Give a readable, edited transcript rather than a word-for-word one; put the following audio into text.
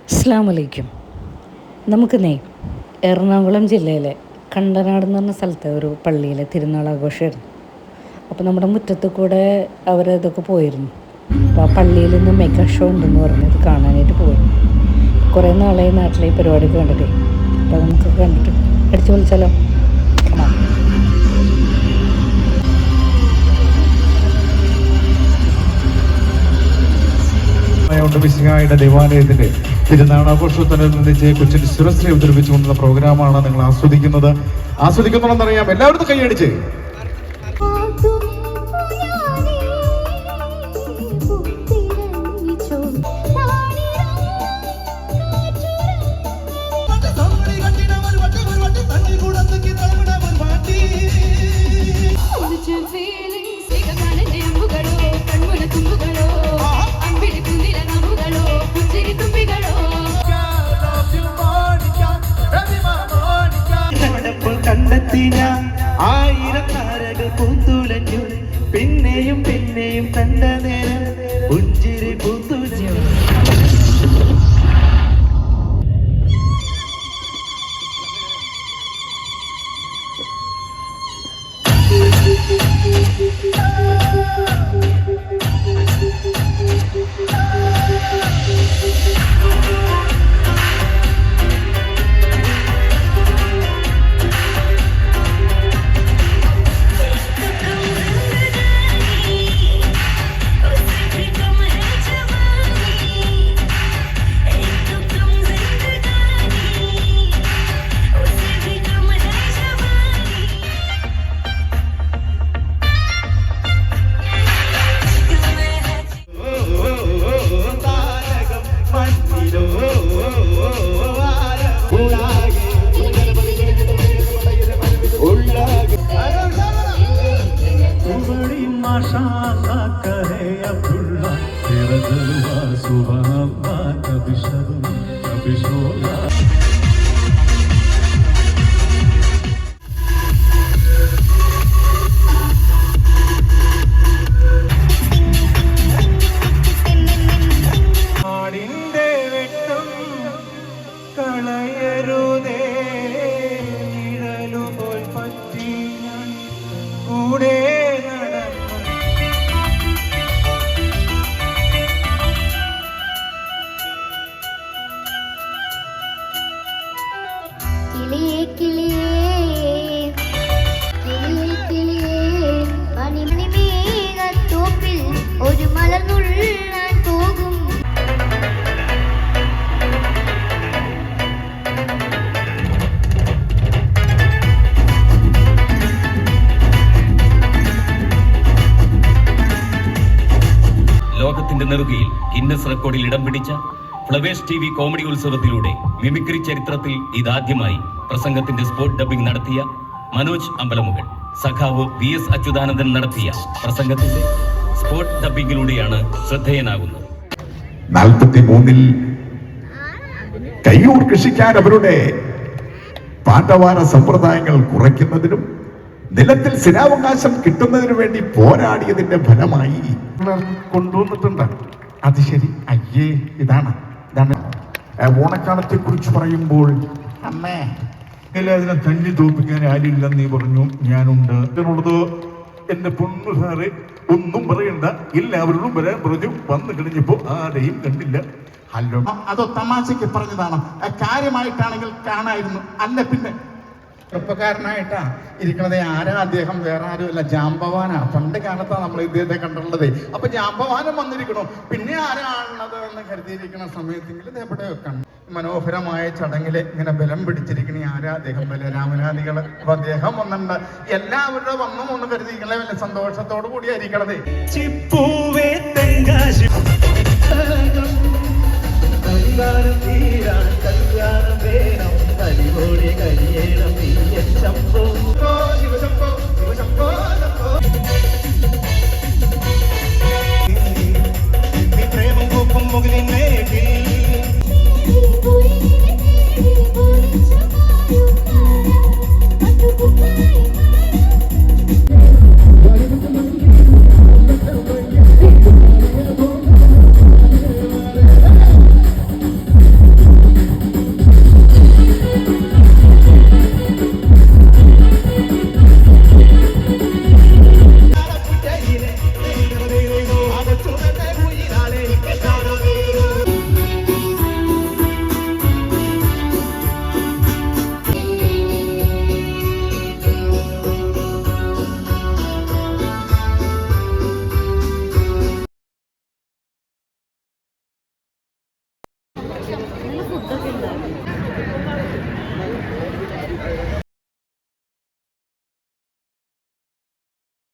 അസ്സലാമു അലൈക്കും. നമുക്കിന്നേ എറണാകുളം ജില്ലയിലെ കണ്ടനാട് എന്ന് പറഞ്ഞ സ്ഥലത്തെ ഒരു പള്ളിയിലെ തിരുനാൾ ആഘോഷമായിരുന്നു. അപ്പോൾ നമ്മുടെ മുറ്റത്ത് കൂടെ അവരിതൊക്കെ പോയിരുന്നു. അപ്പോൾ ആ പള്ളിയിൽ നിന്ന് മെഗാ ഷോ ഉണ്ടെന്ന് പറഞ്ഞത് കാണാനായിട്ട് പോയിരുന്നു. കുറേ നാളായി നാട്ടിലെ ഈ പരിപാടിയൊക്കെ കണ്ടിട്ടേ. അപ്പോൾ നമുക്ക് കണ്ടിട്ട് അടിച്ചു പൊളിച്ചാലോ? മിശിഹായുടെ ദേവാലയത്തിന്റെ തിരുനാളാഘോഷത്തോടനുബന്ധിച്ച് കൊച്ചിൻ സുരശ്രീ അവതരിപ്പിച്ചുകൊണ്ടുള്ള പ്രോഗ്രാമാണ് നിങ്ങൾ ആസ്വദിക്കുന്നുണ്ടെന്നറിയാം. എല്ലാവരും കൈയടിച്ച് ആയിരം താരകൾ പൂത്തുലഞ്ഞു പിന്നെയും പിന്നെയും കണ്ട നേരം പുഞ്ചിരി പൂത്തുലഞ്ഞു. ലോകത്തിന്റെ നെറുകയിൽ ഗിന്നസ് റെക്കോർഡിൽ ഇടം പിടിച്ച ഫ്ലവേഴ്സ് TV കോമഡി ഉത്സവത്തിലൂടെ മിമിക്രി ചരിത്രത്തിൽ ഇതാദ്യമായി പ്രസംഗത്തിന്റെ സ്പോട്ട് ഡബ്ബിംഗ് നടത്തിയ മനോജ് അമ്പലമുകൾ സഖാവ് VS അച്യുതാനന്ദൻ നടത്തിയ പ്രസംഗത്തിന്റെ സ്പോട്ട് ഡബ്ബിംഗിലൂടെയാണ് ശ്രദ്ധേയനാകുന്നത്. 43-ൽ കയ്യൂർ കൃഷിക്കാർ അവരുടെ പാട്ടവാര സമ്പ്രദായങ്ങൾ കുറയ്ക്കുന്നതിനും നിലത്തിൽ സ്ഥിരാവകാശം കിട്ടുന്നതിനു വേണ്ടി പോരാടിയതിന്റെ ഫലമായി കൊണ്ടുവന്നിട്ടുണ്ട്. അത് ശരി, അയ്യേ ഇതാണ് ഓണക്കാലത്തെ കുറിച്ച് പറയുമ്പോൾ അമ്മേ അതിനെ തല്ലി തോപ്പിക്കാൻ ആരില്ലെന്ന് നീ പറഞ്ഞു. ഞാനുണ്ട് എന്നുള്ളത് എന്റെ പൊണ്ണു സാറ് ഒന്നും പറയണ്ട, എല്ലാവരോടും വരാൻ പറഞ്ഞു. വന്നു കഴിഞ്ഞപ്പോ ആരെയും കണ്ടില്ല. ഹലോ, അതോ തമാശക്ക് പറഞ്ഞതാണ്, കാര്യമായിട്ടാണെങ്കിൽ കാണായിരുന്നു. അല്ല പിന്നെ ചെറുപ്പക്കാരനായിട്ടാ ഇരിക്കണത്. ആരാ അദ്ദേഹം? വേറെ ആരുമല്ല, ജാമ്പവാനാ. പണ്ട് കാലത്താണ് നമ്മൾ ഇദ്ദേഹത്തെ കണ്ടിട്ടുള്ളത്. അപ്പൊ ജാമ്പവാനം വന്നിരിക്കണോ, പിന്നെ ആരാണുള്ളത് എന്ന് കരുതിയിരിക്കുന്ന സമയത്തെങ്കിലും എവിടെ വെക്കണം. മനോഹരമായ ചടങ്ങില് ഇങ്ങനെ ബലം പിടിച്ചിരിക്കണ ആരാ? അദ്ദേഹം ബലരാമനാദികള്. അപ്പൊ അദ്ദേഹം വന്നിട്ടുണ്ട്. എല്ലാവരുടെ വന്നും ഒന്ന് കരുതിയിരിക്കണേ, വല്ല സന്തോഷത്തോടു കൂടിയായിരിക്കണത്. നല്ല ഫുഡൊക്കെ ഉണ്ട്.